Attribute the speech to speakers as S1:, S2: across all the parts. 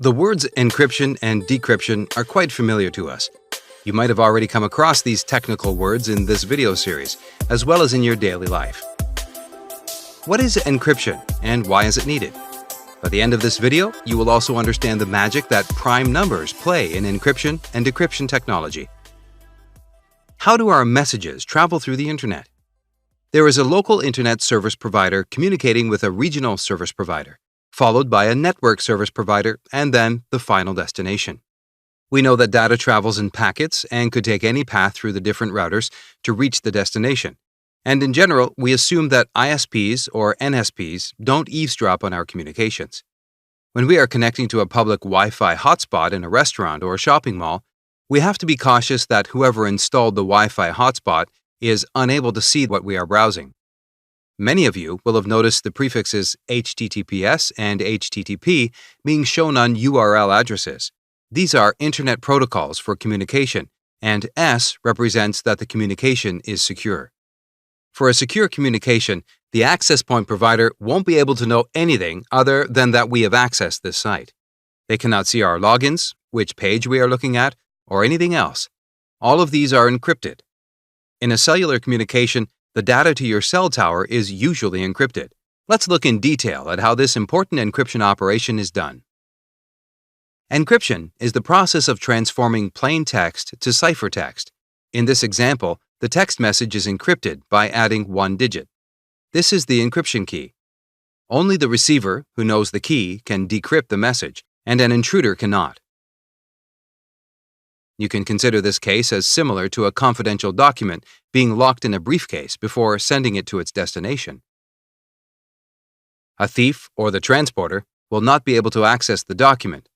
S1: The words encryption and decryption are quite familiar to us. You might have already come across these technical words in this video series, as well as in your daily life. What is encryption and why is it needed? By the end of this video, you will also understand the magic that prime numbers play in encryption and decryption technology. How do our messages travel through the internet? There is a local internet service provider communicating with a regional service provider, followed by a network service provider, and then the final destination. We know that data travels in packets and could take any path through the different routers to reach the destination. And in general, we assume that ISPs or NSPs don't eavesdrop on our communications. When we are connecting to a public Wi-Fi hotspot in a restaurant or a shopping mall, we have to be cautious that whoever installed the Wi-Fi hotspot is unable to see what we are browsing. Many of you will have noticed the prefixes HTTPS and HTTP being shown on URL addresses. These are Internet protocols for communication, and S represents that the communication is secure. For a secure communication, the access point provider won't be able to know anything other than that we have accessed this site. They cannot see our logins, which page we are looking at, or anything else. All of these are encrypted. In a cellular communication, the data to your cell tower is usually encrypted. Let's look in detail at how this important encryption operation is done. Encryption is the process of transforming plain text to ciphertext. In this example, the text message is encrypted by adding one digit. This is the encryption key. Only the receiver, who knows the key, can decrypt the message, and an intruder cannot. You can consider this case as similar to a confidential document being locked in a briefcase before sending it to its destination. A thief or the transporter will not be able to access the document.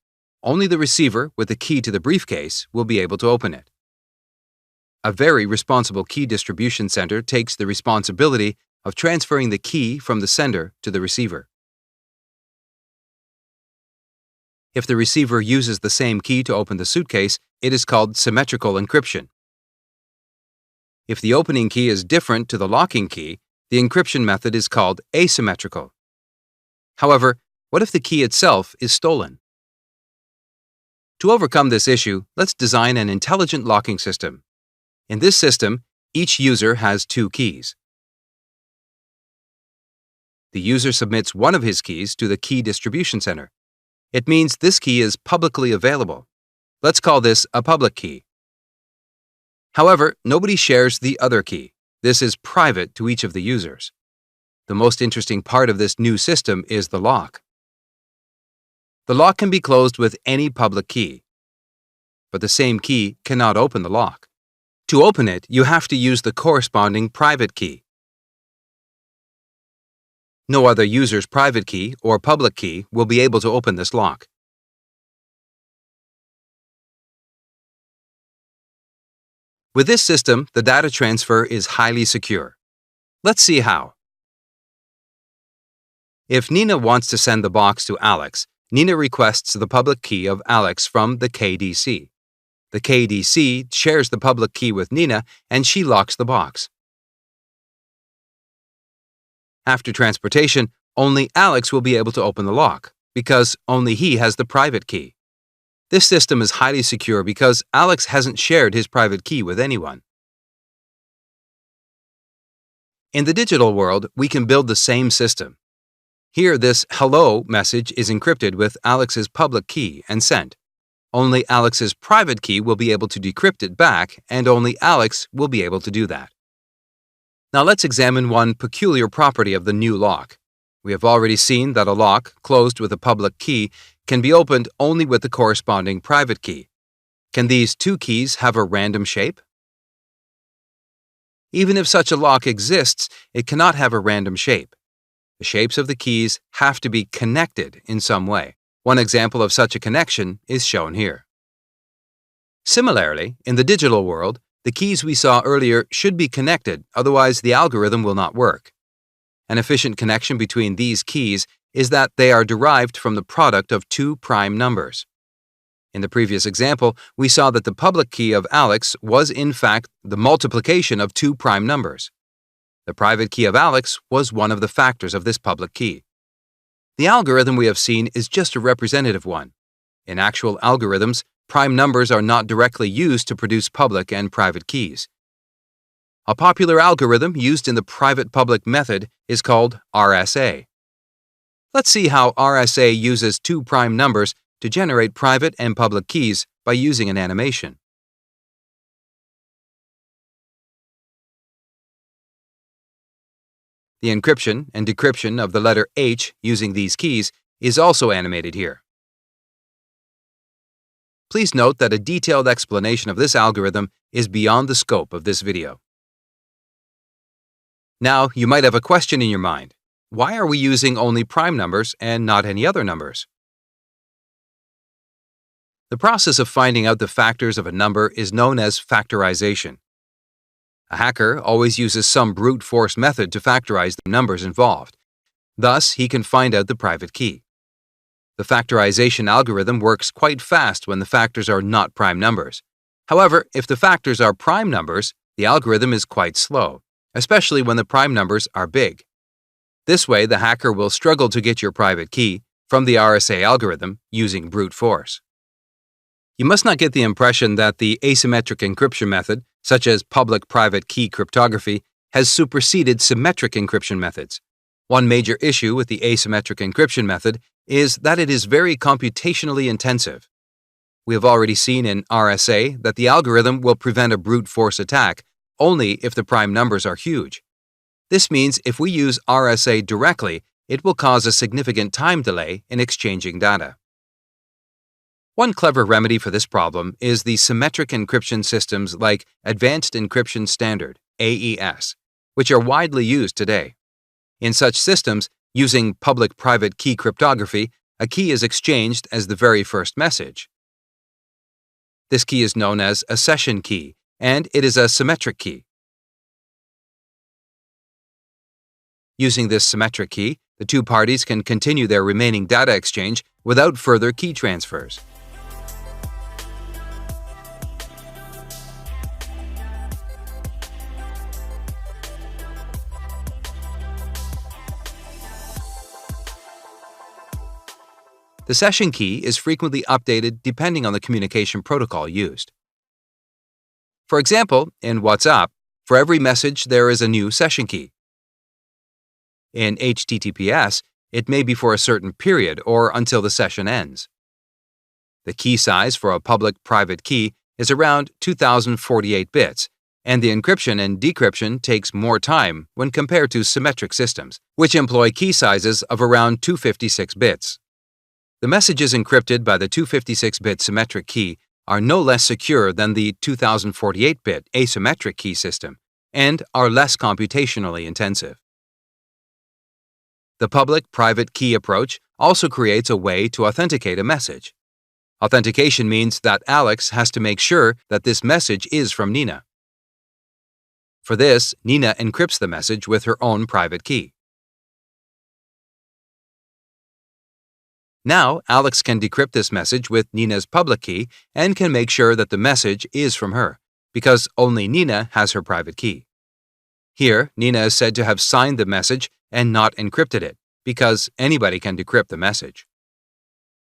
S1: Only the receiver with the key to the briefcase will be able to open it. A very responsible key distribution center takes the responsibility of transferring the key from the sender to the receiver. If the receiver uses the same key to open the suitcase, it is called symmetrical encryption. If the opening key is different to the locking key, the encryption method is called asymmetrical. However, what if the key itself is stolen? To overcome this issue, let's design an intelligent locking system. In this system, each user has two keys. The user submits one of his keys to the key distribution center. It means this key is publicly available. Let's call this a public key. However, nobody shares the other key. This is private to each of the users. The most interesting part of this new system is the lock. The lock can be closed with any public key, but the same key cannot open the lock. To open it, you have to use the corresponding private key. No other user's private key or public key will be able to open this lock. With this system, the data transfer is highly secure. Let's see how. If Nina wants to send the box to Alex, Nina requests the public key of Alex from the KDC. The KDC shares the public key with Nina, and she locks the box. After transportation, only Alex will be able to open the lock, because only he has the private key. This system is highly secure because Alex hasn't shared his private key with anyone. In the digital world, we can build the same system. Here, this hello message is encrypted with Alex's public key and sent. Only Alex's private key will be able to decrypt it back, and only Alex will be able to do that. Now let's examine one peculiar property of the new lock. We have already seen that a lock, closed with a public key, can be opened only with the corresponding private key. Can these two keys have a random shape? Even if such a lock exists, it cannot have a random shape. The shapes of the keys have to be connected in some way. One example of such a connection is shown here. Similarly, in the digital world, the keys we saw earlier should be connected, otherwise the algorithm will not work. An efficient connection between these keys is that they are derived from the product of two prime numbers. In the previous example, we saw that the public key of Alex was in fact the multiplication of two prime numbers. The private key of Alex was one of the factors of this public key. The algorithm we have seen is just a representative one. In actual algorithms, prime numbers are not directly used to produce public and private keys. A popular algorithm used in the private-public method is called RSA. Let's see how RSA uses two prime numbers to generate private and public keys by using an animation. The encryption and decryption of the letter H using these keys is also animated here. Please note that a detailed explanation of this algorithm is beyond the scope of this video. Now, you might have a question in your mind. Why are we using only prime numbers and not any other numbers? The process of finding out the factors of a number is known as factorization. A hacker always uses some brute force method to factorize the numbers involved. Thus, he can find out the private key. The factorization algorithm works quite fast when the factors are not prime numbers. However, if the factors are prime numbers, the algorithm is quite slow, especially when the prime numbers are big. This way, the hacker will struggle to get your private key from the RSA algorithm using brute force. You must not get the impression that the asymmetric encryption method, such as public-private key cryptography, has superseded symmetric encryption methods. One major issue with the asymmetric encryption method is that it is very computationally intensive. We have already seen in RSA that the algorithm will prevent a brute force attack only if the prime numbers are huge. This means if we use RSA directly, it will cause a significant time delay in exchanging data. One clever remedy for this problem is the symmetric encryption systems like Advanced Encryption Standard, AES, which are widely used today. In such systems, using public-private key cryptography, a key is exchanged as the very first message. This key is known as a session key, and it is a symmetric key. Using this symmetric key, the two parties can continue their remaining data exchange without further key transfers. The session key is frequently updated depending on the communication protocol used. For example, in WhatsApp, for every message there is a new session key. In HTTPS, it may be for a certain period or until the session ends. The key size for a public-private key is around 2048 bits, and the encryption and decryption takes more time when compared to symmetric systems, which employ key sizes of around 256 bits. The messages encrypted by the 256-bit symmetric key are no less secure than the 2048-bit asymmetric key system and are less computationally intensive. The public-private key approach also creates a way to authenticate a message. Authentication means that Alex has to make sure that this message is from Nina. For this, Nina encrypts the message with her own private key. Now, Alex can decrypt this message with Nina's public key and can make sure that the message is from her, because only Nina has her private key. Here, Nina is said to have signed the message and not encrypted it, because anybody can decrypt the message.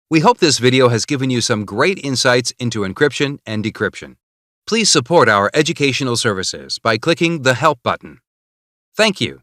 S1: We hope this video has given you some great insights into encryption and decryption. Please support our educational services by clicking the Help button. Thank you.